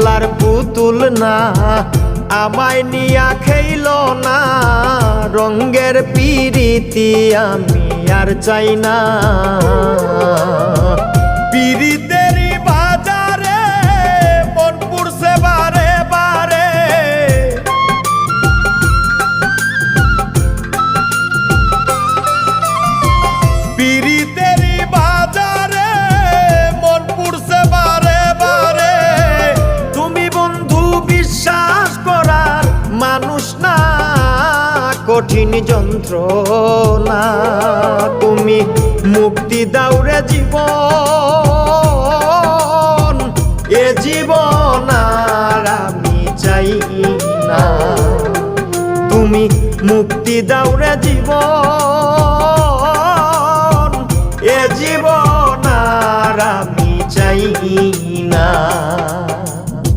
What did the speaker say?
লার পুতুল না আমায় নিয়া খেইল না রঙ্গের পিরিতি আমি আর চাই না পিরিতেরই বাজারে মন পুরছে বারে বারে পিরিতেরই বাজারে মন পুরছে বারে বারে তুমি বন্ধু বিশ্বাস করার মানুষ না কঠিন যন্ত্রণা তুমি মুক্তি দাও রে জীবন এ জীবন আর আমি চাই না তুমি মুক্তি দাও রে জীবন